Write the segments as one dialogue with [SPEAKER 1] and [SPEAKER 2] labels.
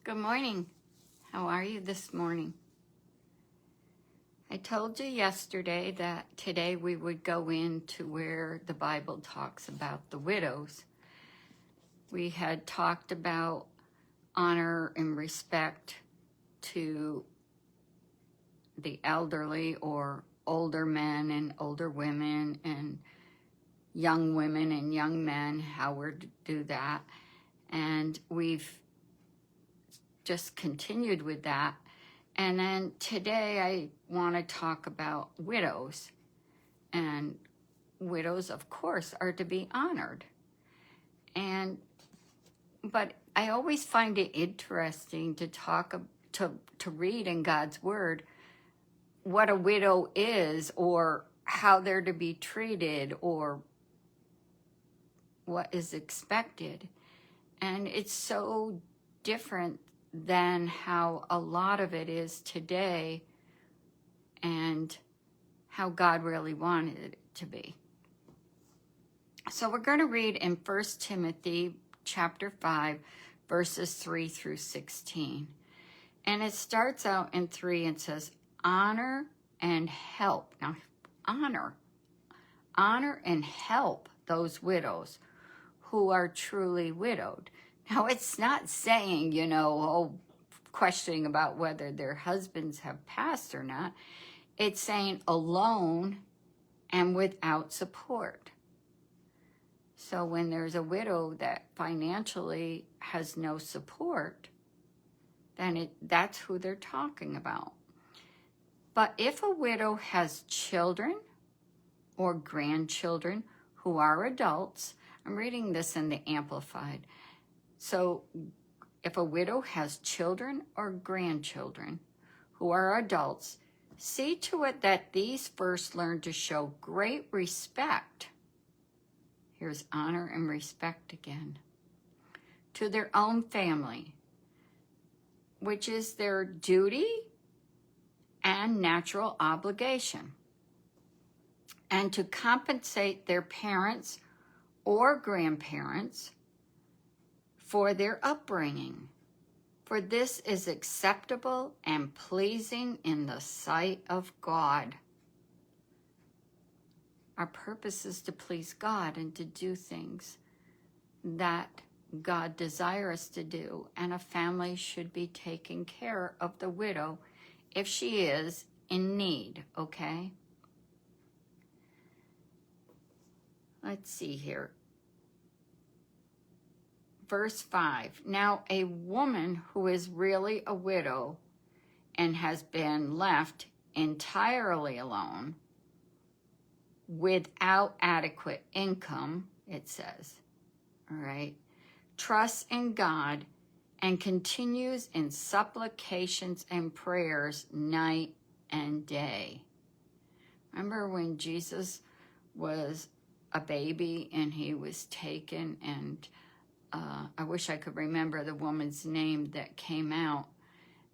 [SPEAKER 1] Good morning. How are you this morning? I told you yesterday that today we would go into where the Bible talks about the widows. We had talked about honor and respect to the elderly or older men and older women and young women and young men, how we're to do that. And we've just continued with that. And then today I want to talk about widows. And widows, of course, are to be honored. But I always find it interesting to to read in God's Word what a widow is, or how they're to be treated, or what is expected. And it's so different than how a lot of it is today and how God really wanted it to be. So we're going to read in 1 Timothy chapter 5, verses 3 through 16. And it starts out in 3 and says, honor and help. Now, honor and help those widows who are truly widowed. Now, it's not saying, questioning about whether their husbands have passed or not. It's saying alone and without support. So when there's a widow that financially has no support, then that's who they're talking about. But if a widow has children or grandchildren who are adults, I'm reading this in the Amplified. So if a widow has children or grandchildren who are adults, see to it that these first learn to show great respect. Here's honor and respect again. To their own family, which is their duty and natural obligation. And to compensate their parents or grandparents for their upbringing. For this is acceptable and pleasing in the sight of God. Our purpose is to please God and to do things that God desires us to do. And a family should be taking care of the widow if she is in need, okay? Let's see here. Verse 5, now a woman who is really a widow and has been left entirely alone without adequate income, it says, all right, trusts in God and continues in supplications and prayers night and day. Remember when Jesus was a baby and he was taken, and I wish I could remember the woman's name that came out.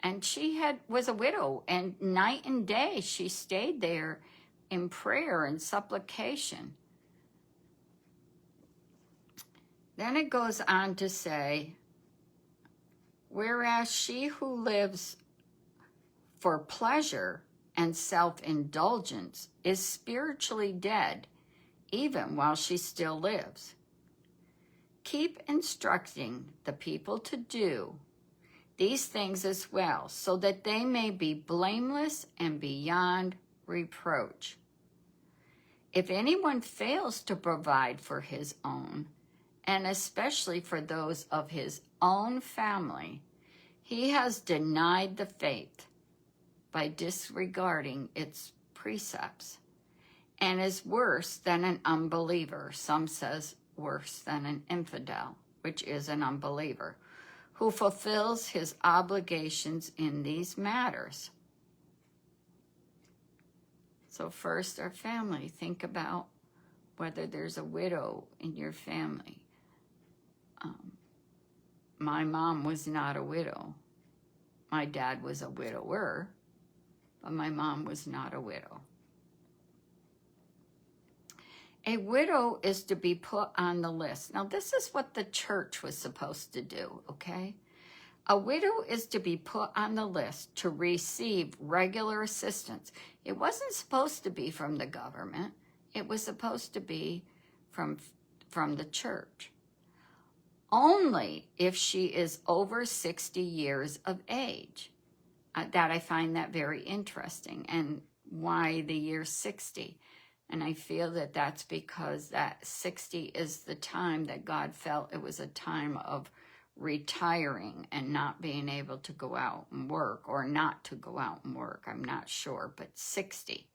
[SPEAKER 1] And she was a widow, and night and day she stayed there in prayer and supplication. Then it goes on to say, whereas she who lives for pleasure and self-indulgence is spiritually dead, even while she still lives. Keep instructing the people to do these things as well, so that they may be blameless and beyond reproach. If anyone fails to provide for his own, and especially for those of his own family, he has denied the faith by disregarding its precepts, and is worse than an unbeliever. Some says worse than an infidel, which is an unbeliever, who fulfills his obligations in these matters. So first, our family. Think about whether there's a widow in your family. My mom was not a widow. My dad was a widower, but my mom was not a widow. A widow is to be put on the list. Now, this is what the church was supposed to do, okay? A widow is to be put on the list to receive regular assistance. It wasn't supposed to be from the government. It was supposed to be from the church. Only if she is over 60 years of age. That I find that very interesting. And why the year 60? And I feel that that's because that 60 is the time that God felt it was a time of retiring and not being able to go out and work, or not to go out and work. I'm not sure, but 60.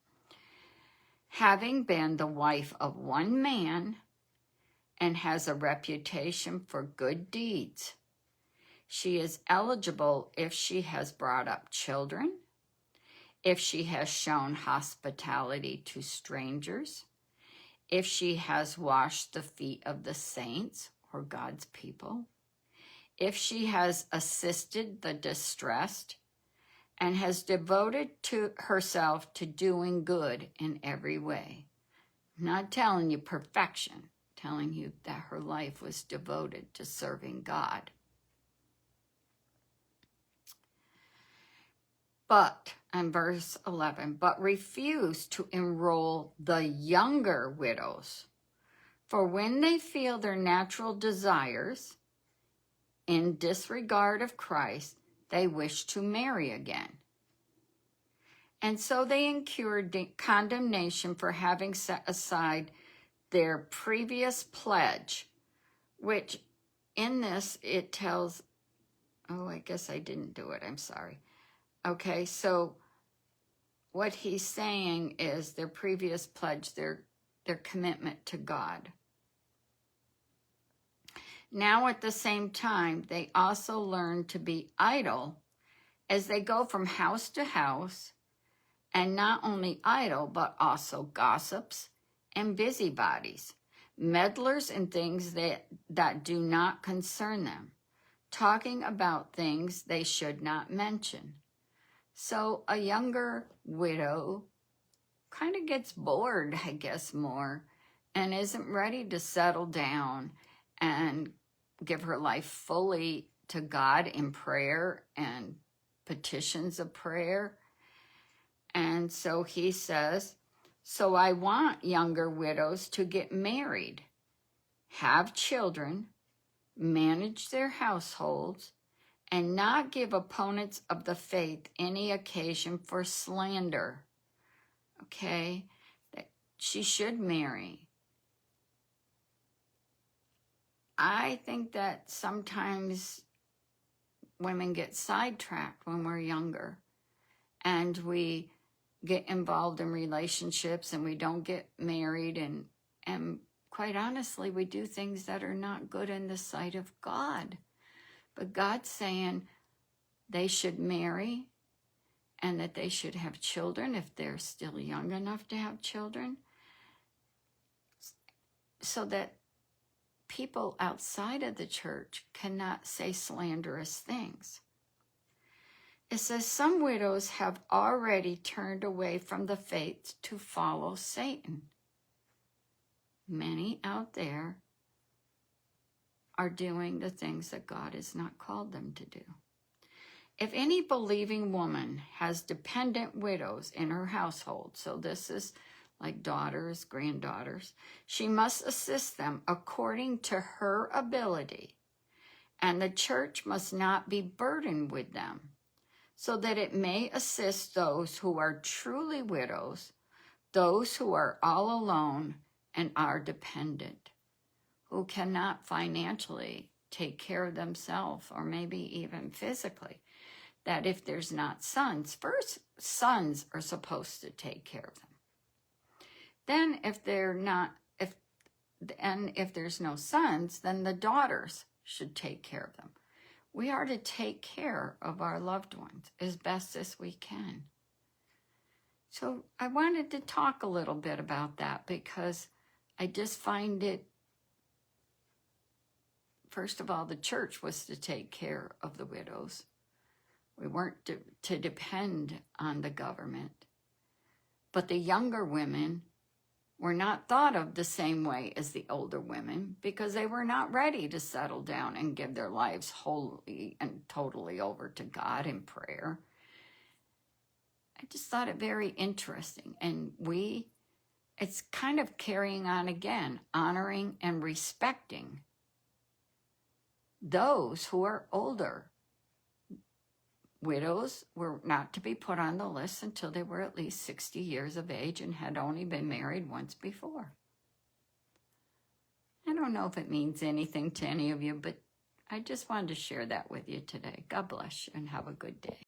[SPEAKER 1] Having been the wife of one man and has a reputation for good deeds, she is eligible if she has brought up children, if she has shown hospitality to strangers, if she has washed the feet of the saints or God's people, if she has assisted the distressed, and has devoted herself to doing good in every way. I'm not telling you perfection, telling you that her life was devoted to serving God. But, in verse 11, but refuse to enroll the younger widows, for when they feel their natural desires in disregard of Christ, they wish to marry again. And so they incur condemnation for having set aside their previous pledge, which in this it tells, oh, I guess I didn't do it, I'm sorry. Okay, so what he's saying is their previous pledge, their commitment to God. Now at the same time, they also learn to be idle as they go from house to house, and not only idle, but also gossips and busybodies, meddlers in things that do not concern them, talking about things they should not mention. So a younger widow kind of gets bored, I guess, more, and isn't ready to settle down and give her life fully to God in prayer and petitions of prayer. And so he says, so I want younger widows to get married, have children, manage their households, and not give opponents of the faith any occasion for slander. Okay? She should marry. I think that sometimes women get sidetracked when we're younger, and we get involved in relationships and we don't get married, and quite honestly, we do things that are not good in the sight of God. But God's saying they should marry and that they should have children if they're still young enough to have children, so that people outside of the church cannot say slanderous things. It says some widows have already turned away from the faith to follow Satan. Many out there are doing the things that God has not called them to do. If any believing woman has dependent widows in her household, so this is like daughters, granddaughters, she must assist them according to her ability, and the church must not be burdened with them, so that it may assist those who are truly widows, those who are all alone and are dependent, who cannot financially take care of themselves, or maybe even physically. That if there's not sons, first sons are supposed to take care of them. Then if there's no sons, then the daughters should take care of them. We are to take care of our loved ones as best as we can. So I wanted to talk a little bit about that, because I just find it, first of all, the church was to take care of the widows. We weren't to depend on the government. But the younger women were not thought of the same way as the older women because they were not ready to settle down and give their lives wholly and totally over to God in prayer. I just thought it very interesting. And it's kind of carrying on again, honoring and respecting those who are older. Widows were not to be put on the list until they were at least 60 years of age and had only been married once before. I don't know if it means anything to any of you, but I just wanted to share that with you today. God bless you and have a good day.